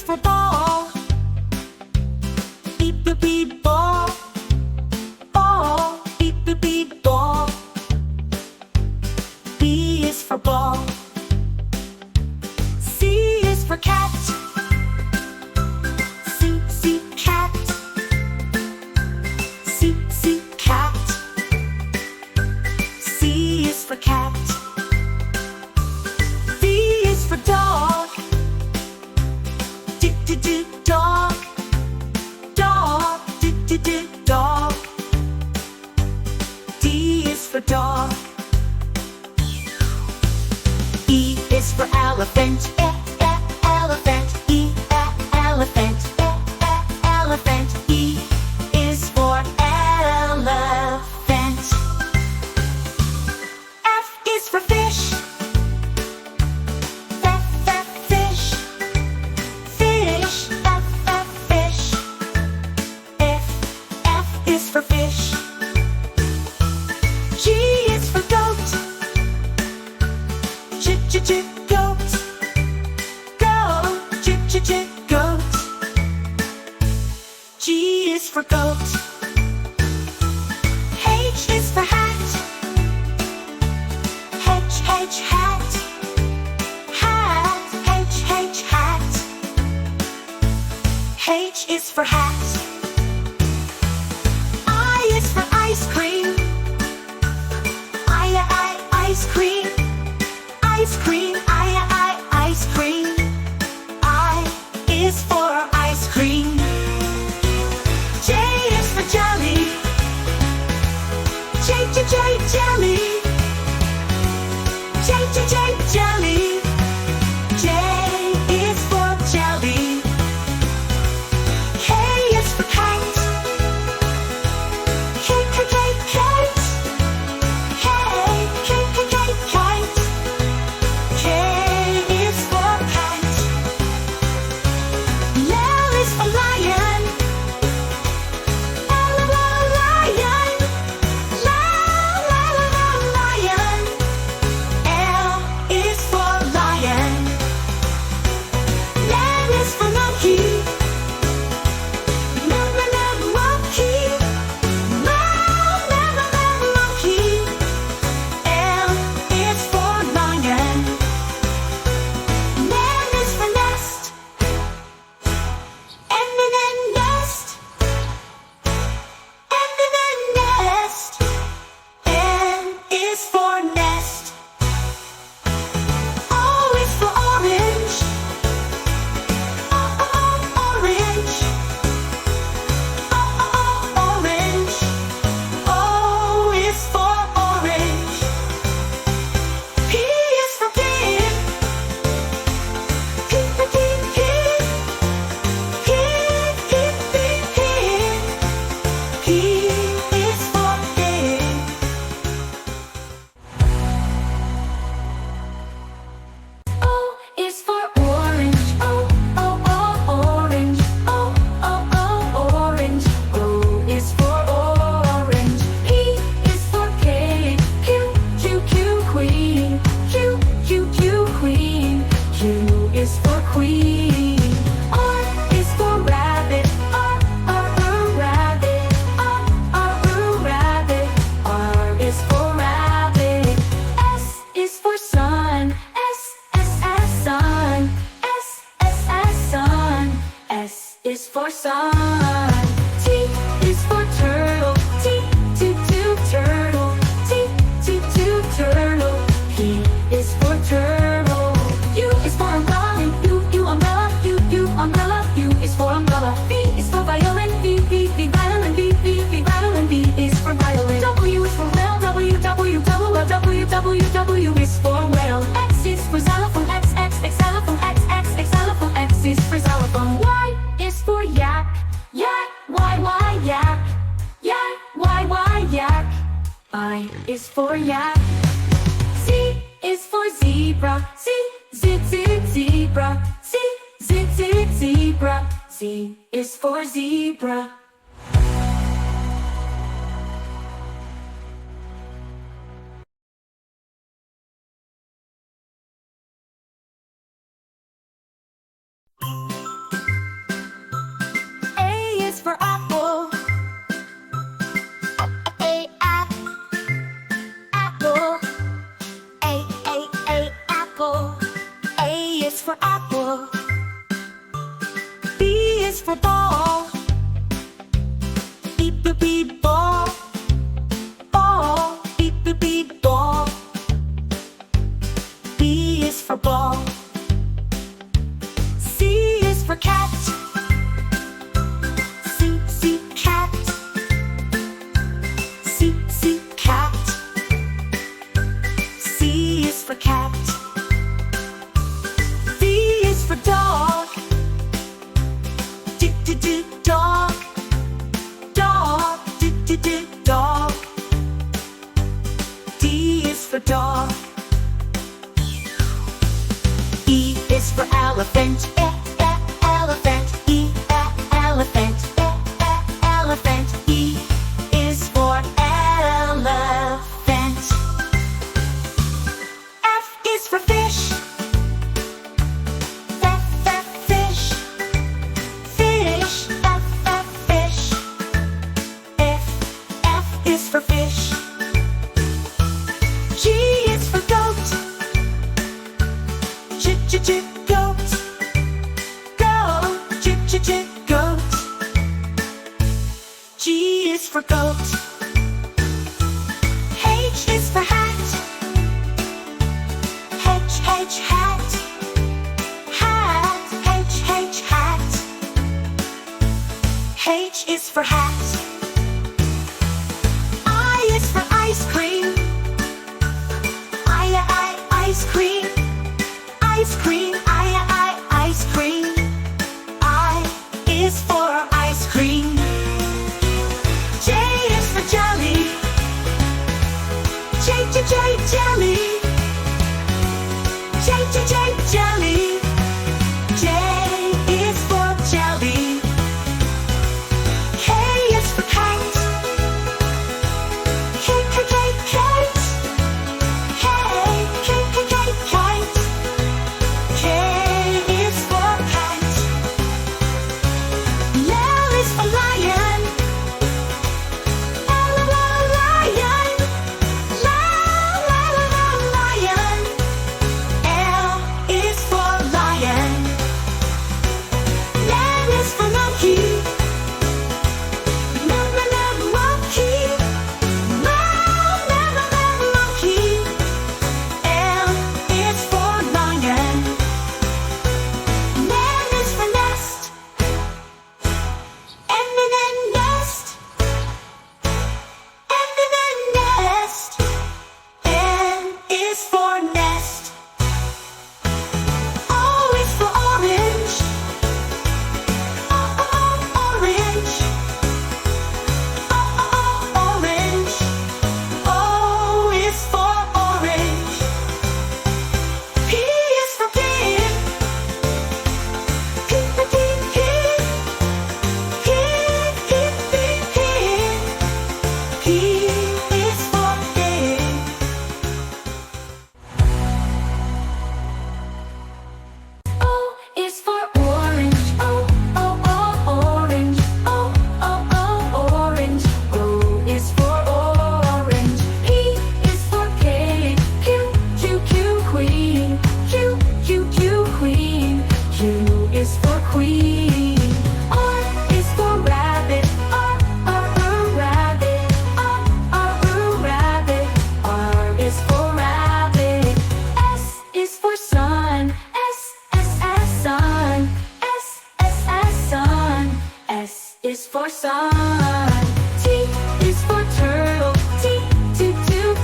for ball. Beep beep beep ball. Ball. Beep beep beep ball. B is for ball. C is for cat. C, C, cat. C, C, cat. C is for cat. D is for dog. D, D, D, dog. Dog. D, D, D, dog. D is for dog. E is for elephant. Elephant. E, elephant. Elephant. E is for elephant. F is for fish. Fish. Fish. Fish. F is for fish. G is for goat. Goat. Goat. Goat. G is for goat. H is for hat. H, hat. Hat. H, hat. H is for hat. I is for ice cream. Ice cream. Ice cream. Ice cream. I is for ice cream. J is for jelly. Jelly. Jelly. J is for jelly. K is for kite. Kite. Kite. K is for cat. L is for lion. Lion. Lion. L is for lion. M is for monkey. Monkey. Monkey. L is for lion. N is for nest. N nest. Nest. N is for nest. O is for orange. Orange. Orange. O is for orange. P is for pig. Pig. P is for pig. O is for orange. Orange. Orange. O is for orange. P is for cake. Q, queen. Q, queen. Q is for queen. R is for rabbit. Rabbit. Rabbit. R is for rabbit. S is for sun. Sun. Sun. S is for sun. T is for turtle. T, turtle. T, turtle. P is for turtle. U is for umbrella. U, umbrella. U, umbrella. U is for umbrella. V is for violin. V, violin. V, violin. V is for violin. W is for whale. W is for whale. X is for xylophone. X, xylophone. X, xylophone. X is for xylophone. Y is for yak. Y, yak. Y, yak. I is for yak. Z is for zebra. Z, zebra. Z, zebra. Z is for zebra. for apple. B is for ball. Beep beep beep ball. Ball. Beep beep beep ball. B is for ball. C is for cat. C, C, cat. C, C, cat. C is for cat. D is for dog. D, D, D, dog. Dog. D, D, D, dog. D is for dog. E is for elephant. Elephant. E, elephant. Elephant. E is for elephant. F is for fish. Fish. Fish. Fish. F is for fish. G is for goat. Goat. Goat. G is for goat. H is for hat. H, hat. Hat. H, hat. H is for hat. I is for ice cream. Ice cream. Ice cream. Ice cream. I is for ice cream. J is for jelly. Jelly. Jelly. J is for jelly. K is for kite. Kite. Kite. K is for kite. L is for lion. Lion. Lion. L is for lion. M is for monkey. Monkey. Monkey. L is for lion. N is for nest. Nest. Nest. N is for nest. O is for orange. Orange. Orange. O is for orange. P is for pig. Pig. P is for pig. O is for orange. Orange. Orange. O is for orange. P is for pig. Q, queen. Q, queen. Q is for queen. R is for rabbit. Rabbit. Rabbit. R is for rabbit. S is for sun. Sun. Sun. S is for sun. T is for turtle. T,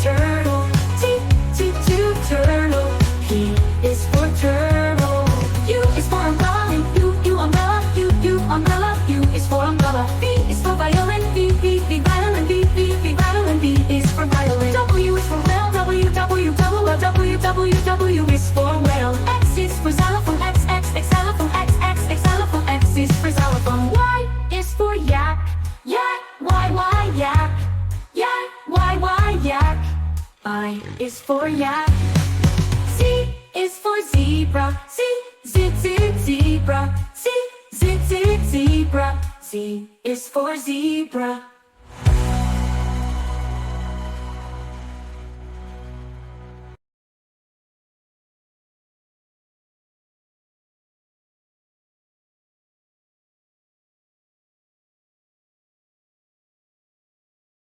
turtle. T, turtle. P is for turtle. U is for umbrella. U, umbrella. U, umbrella. U is for umbrella. V is for violin. V, violin. V, violin. V is for violin. W is for whale. W is for whale. X is for xylophone. X, xylophone. X, xylophone. X is for xylophone. Y is for yak. Y, yak. Y, yak. I is for yak. Z is for zebra. Zebra. Z is for zebra.